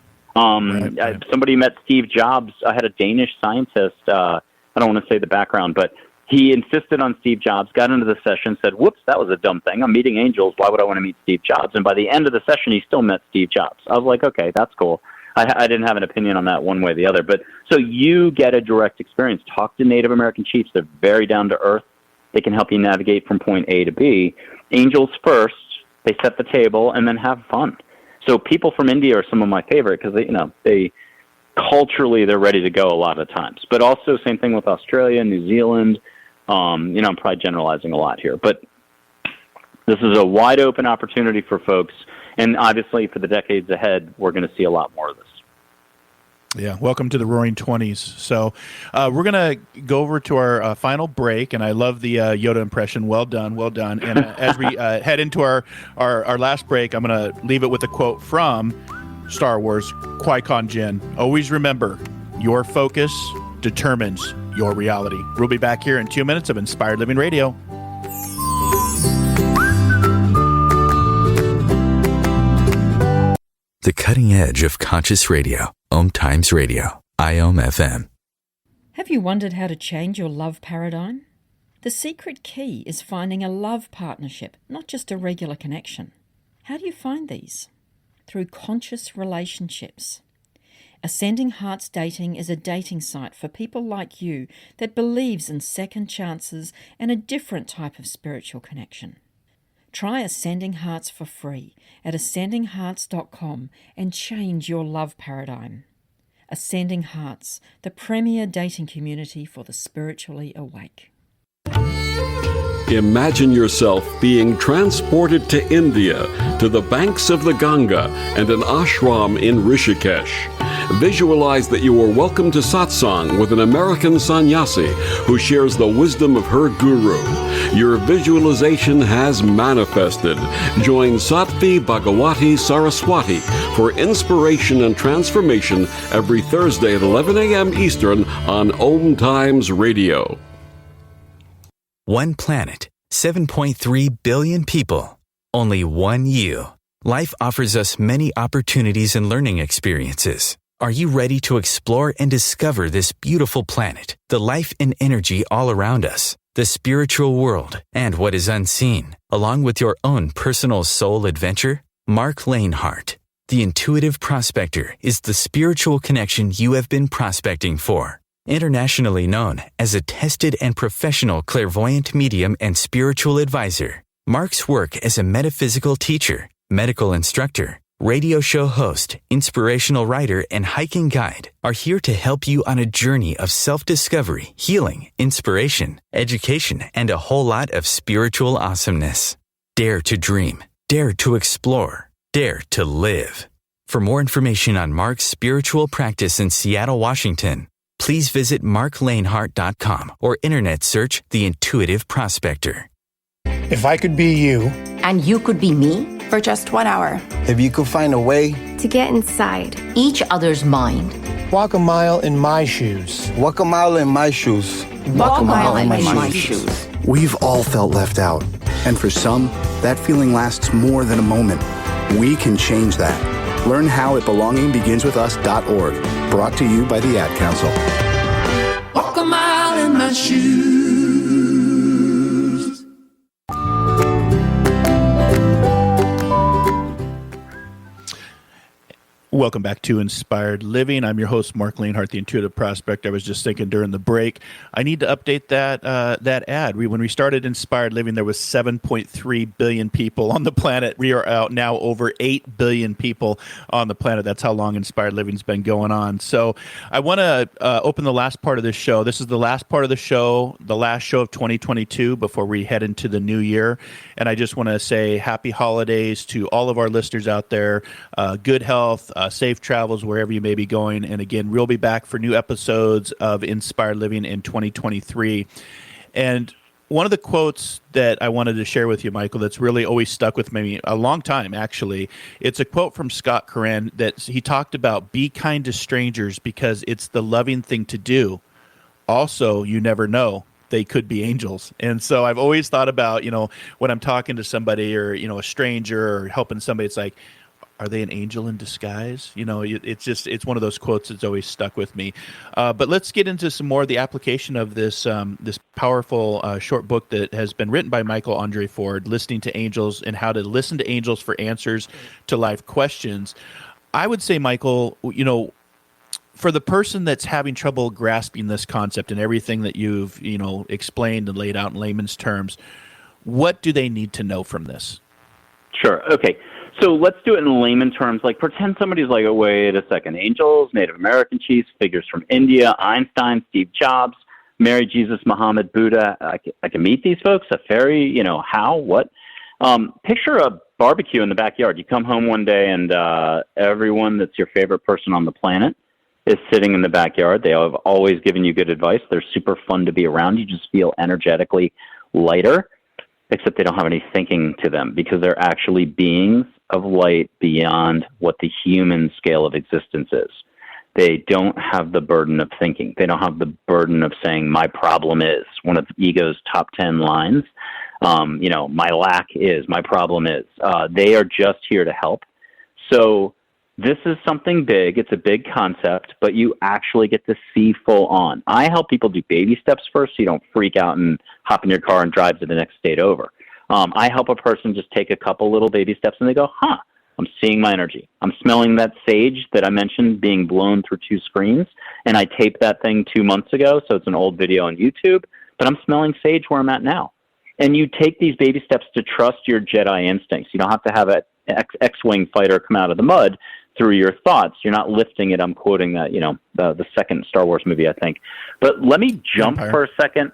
Somebody met Steve Jobs. I had a Danish scientist. I don't want to say the background, but he insisted on Steve Jobs, got into the session, said, whoops, that was a dumb thing. I'm meeting angels. Why would I want to meet Steve Jobs? And by the end of the session, he still met Steve Jobs. I was like, okay, that's cool. I didn't have an opinion on that one way or the other. But so you get a direct experience. Talk to Native American chiefs. They're very down to earth. They can help you navigate from point A to B. Angels first, they set the table, and then have fun. So people from India are some of my favorite because they culturally they're ready to go a lot of times. But also same thing with Australia, New Zealand. I'm probably generalizing a lot here, but this is a wide open opportunity for folks, and obviously for the decades ahead, we're going to see a lot more of this. Yeah, welcome to the Roaring 20s. So we're going to go over to our final break, and I love the Yoda impression. Well done, well done. And as we head into our last break, I'm going to leave it with a quote from Star Wars, Qui-Gon Jinn. Always remember, your focus determines your reality. We'll be back here in 2 minutes of Inspired Living Radio. The cutting edge of conscious radio. OMTimes Radio. IOM FM. Have you wondered how to change your love paradigm? The secret key is finding a love partnership, not just a regular connection. How do you find these? Through conscious relationships. Ascending Hearts Dating is a dating site for people like you that believes in second chances and a different type of spiritual connection. Try Ascending Hearts for free at ascendinghearts.com and change your love paradigm. Ascending Hearts, the premier dating community for the spiritually awake. Imagine yourself being transported to India, to the banks of the Ganga and an ashram in Rishikesh. Visualize that you are welcome to satsang with an American sannyasi who shares the wisdom of her guru. Your visualization has manifested. Join Sattvi Bhagawati Saraswati for inspiration and transformation every Thursday at 11 a.m. Eastern on OMTimes Radio. One planet, 7.3 billion people, only one you. Life offers us many opportunities and learning experiences. Are you ready to explore and discover this beautiful planet, the life and energy all around us, the spiritual world, and what is unseen, along with your own personal soul adventure? Marc Lainhart, the Intuitive Prospector, is the spiritual connection you have been prospecting for. Internationally known as a tested and professional clairvoyant medium and spiritual advisor, Marc's work as a metaphysical teacher, medical instructor, radio show host, inspirational writer, and hiking guide are here to help you on a journey of self-discovery, healing, inspiration, education, and a whole lot of spiritual awesomeness. Dare to dream. Dare to explore. Dare to live. For more information on Marc's spiritual practice in Seattle, Washington, please visit marclainhart.com or internet search The Intuitive Prospector. If I could be you. And you could be me? For just 1 hour. If you could find a way to get inside each other's mind. Walk a mile in my shoes. Walk a mile in my shoes. Walk a mile in my shoes. We've all felt left out. And for some, that feeling lasts more than a moment. We can change that. Learn how at belongingbeginswithus.org. Brought to you by the Ad Council. Walk a mile in my shoes. Welcome back to Inspired Living. I'm your host, Marc Lainhart, the Intuitive Prospector. I was just thinking during the break, I need to update that ad. When we started Inspired Living, there was 7.3 billion people on the planet. We are out now over 8 billion people on the planet. That's how long Inspired Living's been going on. So I want to open the last part of this show. This is the last part of the show, the last show of 2022 before we head into the new year. And I just want to say happy holidays to all of our listeners out there. Good health. Safe travels wherever you may be going. And again, we'll be back for new episodes of Inspired Living in 2023. And one of the quotes that I wanted to share with you, Michael, that's really always stuck with me a long time, actually. It's a quote from Scott Coran that he talked about, be kind to strangers because it's the loving thing to do. Also, you never know. They could be angels. And so I've always thought about, when I'm talking to somebody or, a stranger or helping somebody, it's like, are they an angel in disguise? It's one of those quotes that's always stuck with me. But let's get into some more of the application of this powerful short book that has been written by Michael André Ford, Listening to Angels and How to Listen to Angels for Answers to Life Questions. I would say, Michael, for the person that's having trouble grasping this concept and everything that you've, explained and laid out in layman's terms, what do they need to know from this? Sure. Okay. So let's do it in layman terms. Like, pretend somebody's like, oh, wait a second, angels, Native American chiefs, figures from India, Einstein, Steve Jobs, Mary, Jesus, Muhammad, Buddha. I can meet these folks. A fairy, how, what? Picture a barbecue in the backyard. You come home one day and everyone that's your favorite person on the planet is sitting in the backyard. They have always given you good advice. They're super fun to be around. You just feel energetically lighter, except they don't have any thinking to them because they're actually beings of light beyond what the human scale of existence is. They don't have the burden of thinking. They don't have the burden of saying, my problem is, one of the ego's top 10 lines. My lack is, my problem is. They are just here to help. So this is something big. It's a big concept, but you actually get to see full on. I help people do baby steps first so you don't freak out and hop in your car and drive to the next state over. I help a person just take a couple little baby steps and they go, I'm seeing my energy. I'm smelling that sage that I mentioned being blown through 2 screens. And I taped that thing 2 months ago, so it's an old video on YouTube, but I'm smelling sage where I'm at now. And you take these baby steps to trust your Jedi instincts. You don't have to have an X-Wing fighter come out of the mud through your thoughts. You're not lifting it. I'm quoting that, the second Star Wars movie, I think. But let me jump for a second.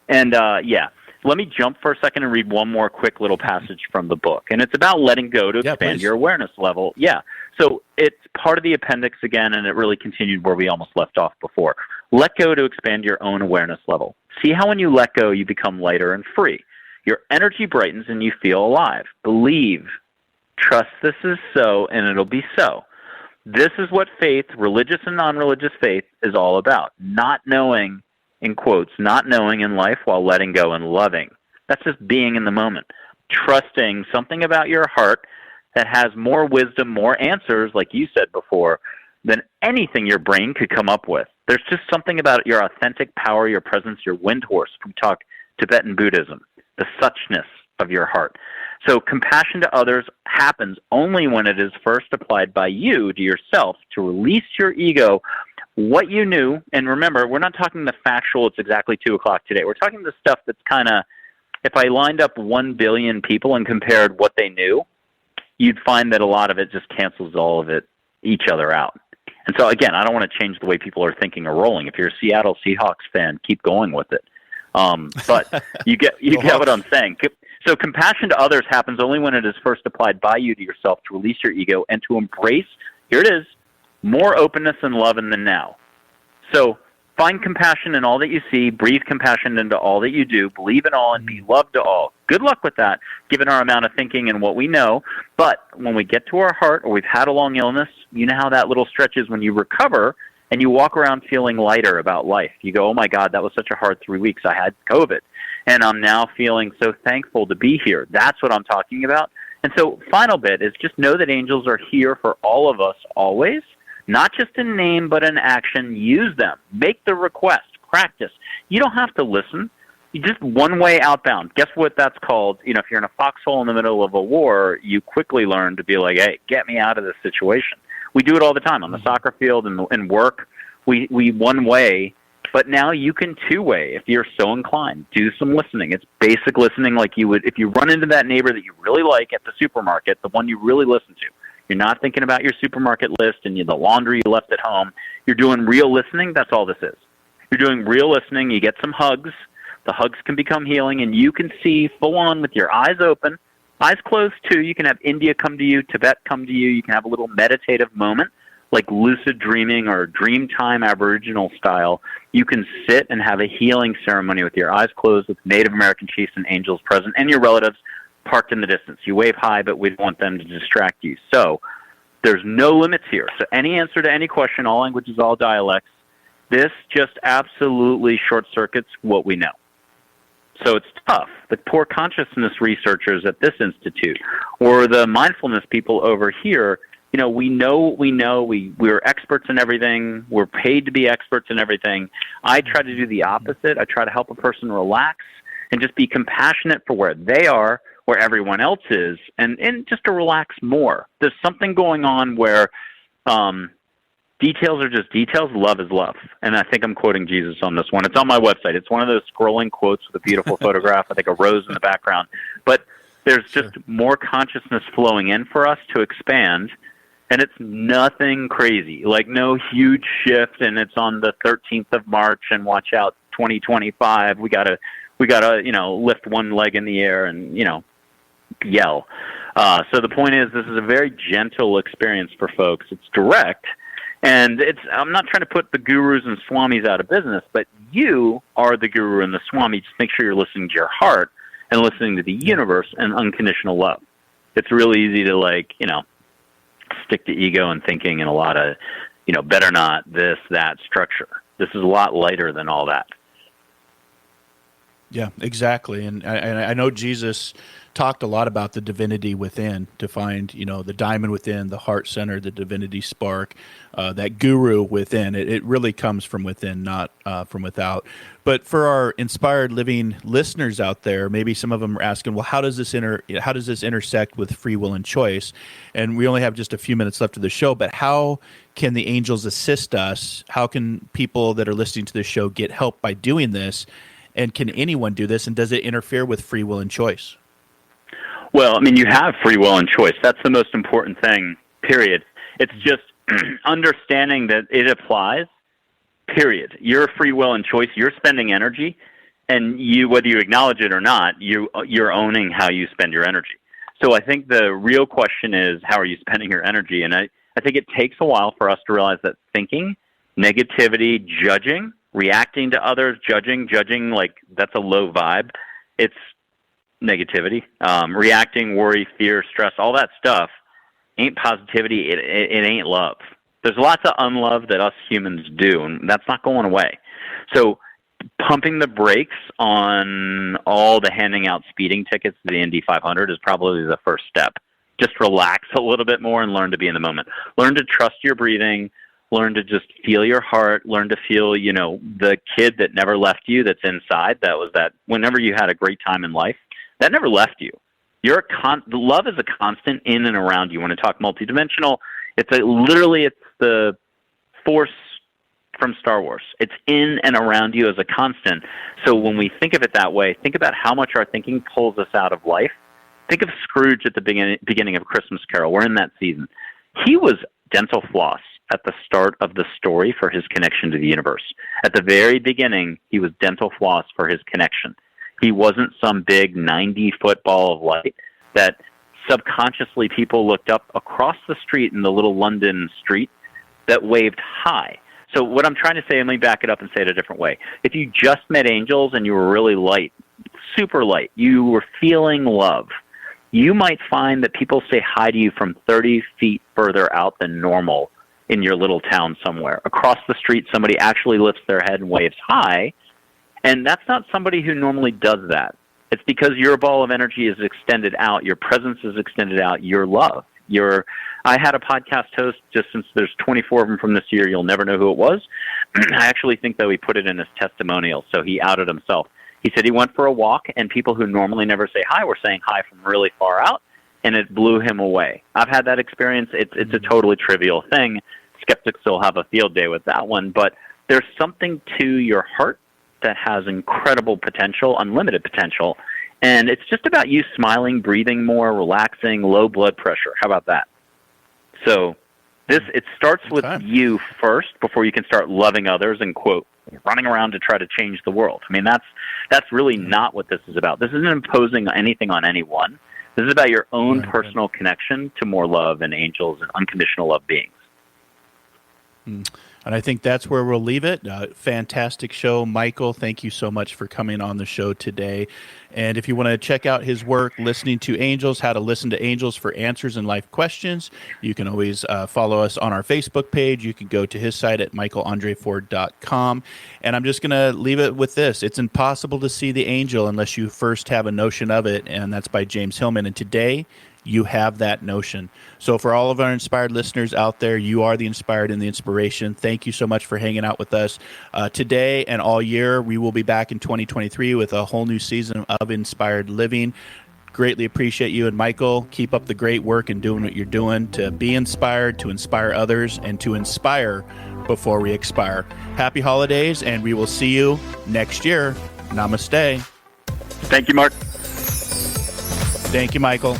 And let me jump for a second and read one more quick little passage from the book. And it's about letting go to expand your awareness level. Yeah. So it's part of the appendix again, and it really continued where we almost left off before. Let go to expand your own awareness level. See how when you let go, you become lighter and free. Your energy brightens and you feel alive. Believe. Trust this is so, and it'll be so. This is what faith, religious and non-religious faith, is all about. Not knowing, in quotes, not knowing in life while letting go and loving. That's just being in the moment. Trusting something about your heart that has more wisdom, more answers, like you said before, than anything your brain could come up with. There's just something about your authentic power, your presence, your wind horse, if we talk Tibetan Buddhism, the suchness of your heart. So compassion to others happens only when it is first applied by you to yourself to release your ego, what you knew. And remember, we're not talking the factual, it's exactly 2 o'clock today. We're talking the stuff that's kind of, if I lined up 1 billion people and compared what they knew, you'd find that a lot of it just cancels all of it, each other out. And so again, I don't want to change the way people are thinking or rolling. If you're a Seattle Seahawks fan, keep going with it. But you get what I'm saying. So compassion to others happens only when it is first applied by you to yourself to release your ego and to embrace, here it is, more openness and love in the now. So find compassion in all that you see, breathe compassion into all that you do, believe in all and be loved to all. Good luck with that, given our amount of thinking and what we know. But when we get to our heart or we've had a long illness, you know how that little stretch is when you recover and you walk around feeling lighter about life. You go, oh my God, that was such a hard 3 weeks. I had COVID. And I'm now feeling so thankful to be here. That's what I'm talking about. And so final bit is just know that angels are here for all of us always, not just in name but in action. Use them. Make the request. Practice. You don't have to listen. You just one way outbound. Guess what that's called? If you're in a foxhole in the middle of a war, you quickly learn to be like, hey, get me out of this situation. We do it all the time on the soccer field and work. We one way, but now you can two-way if you're so inclined. Do some listening. It's basic listening like you would if you run into that neighbor that you really like at the supermarket, the one you really listen to. You're not thinking about your supermarket list and the laundry you left at home. You're doing real listening. That's all this is. You're doing real listening. You get some hugs. The hugs can become healing, and you can see full on with your eyes open, eyes closed too. You can have India come to you, Tibet come to you. You can have a little meditative moment, like lucid dreaming or dream time Aboriginal style. You can sit and have a healing ceremony with your eyes closed with Native American chiefs and angels present and your relatives parked in the distance. You wave hi, but we don't want them to distract you. So there's no limits here. So any answer to any question, all languages, all dialects, this just absolutely short-circuits what we know. So it's tough. The poor consciousness researchers at this institute or the mindfulness people over here, we're experts in everything. We're paid to be experts in everything. I try to do the opposite. I try to help a person relax and just be compassionate for where they are, where everyone else is, and just to relax more. There's something going on where details are just details. Love is love. And I think I'm quoting Jesus on this one. It's on my website. It's one of those scrolling quotes with a beautiful photograph, I think a rose in the background. But there's just more consciousness flowing in for us to expand. And it's nothing crazy, like no huge shift. And it's on the 13th of March and watch out 2025. We gotta, lift one leg in the air and, yell. So the point is, this is a very gentle experience for folks. It's direct. And I'm not trying to put the gurus and swamis out of business, but you are the guru and the swami. Just make sure you're listening to your heart and listening to the universe and unconditional love. It's really easy to stick to ego and thinking and a lot of, better not, this, that structure. This is a lot lighter than all that. Yeah, exactly. And I know Jesus talked a lot about the divinity within, to find, the diamond within, the heart center, the divinity spark, that guru within. It really comes from within, not from without. But for our inspired living listeners out there, maybe some of them are asking, well, how does this intersect with free will and choice? And we only have just a few minutes left of the show, but how can the angels assist us? How can people that are listening to this show get help by doing this? And can anyone do this? And does it interfere with free will and choice? Well, you have free will and choice. That's the most important thing, period. It's just understanding that it applies, period. Your free will and choice, you're spending energy, and whether you acknowledge it or not, you're owning how you spend your energy. So I think the real question is, how are you spending your energy? And I think it takes a while for us to realize that thinking, negativity, judging, reacting to others, judging like that's a low vibe. It's negativity. Reacting, worry, fear, stress, all that stuff ain't positivity. It ain't love. There's lots of unlove that us humans do, and that's not going away. So pumping the brakes on all the handing out speeding tickets to the Indy 500 is probably the first step. Just relax a little bit more and learn to be in the moment. Learn to trust your breathing. Learn to just feel your heart. Learn to feel, the kid that never left you that's inside. That was that whenever you had a great time in life, that never left you. Love is a constant in and around you. When I talk multidimensional, it's the force from Star Wars. It's in and around you as a constant. So when we think of it that way, think about how much our thinking pulls us out of life. Think of Scrooge at the beginning of Christmas Carol. We're in that season. He was dental floss at the start of the story for his connection to the universe. At the very beginning, he was dental floss for his connection. He wasn't some big 90-foot ball of light that subconsciously people looked up across the street in the little London street that waved hi. So what I'm trying to say, let me back it up and say it a different way. If you just met angels and you were really light, super light, you were feeling love, you might find that people say hi to you from 30 feet further out than normal in your little town somewhere. Across the street, somebody actually lifts their head and waves hi, and that's not somebody who normally does that. It's because your ball of energy is extended out, your presence is extended out, your love. I had a podcast host, just since there's 24 of them from this year, you'll never know who it was. I actually think, though, he put it in his testimonial, so he outed himself. He said he went for a walk, and people who normally never say hi were saying hi from really far out, and it blew him away. I've had that experience. It's a totally trivial thing. Skeptics still have a field day with that one, but there's something to your heart that has incredible potential, unlimited potential, and it's just about you smiling, breathing more, relaxing, low blood pressure. How about that? So it starts with you first before you can start loving others and, quote, running around to try to change the world. I mean, that's really not what this is about. This isn't imposing anything on anyone. This is about your own personal connection to more love and angels and unconditional love beings. And I think that's where we'll leave it. Fantastic show. Michael, thank you so much for coming on the show today. And if you want to check out his work, Listening to Angels, how to listen to angels for answers in life questions, you can always follow us on our Facebook page. You can go to his site at michaelandreford.com. And I'm just going to leave it with this. It's impossible to see the angel unless you first have a notion of it, and that's by James Hillman. And today, you have that notion. So for all of our inspired listeners out there, you are the inspired and the inspiration. Thank you so much for hanging out with us today and all year. We will be back in 2023 with a whole new season of Inspired Living. Greatly appreciate you. And Michael, keep up the great work and doing what you're doing to be inspired, to inspire others, and to inspire before we expire. Happy holidays, and we will see you next year. Namaste. Thank you, Mark. Thank you, Michael.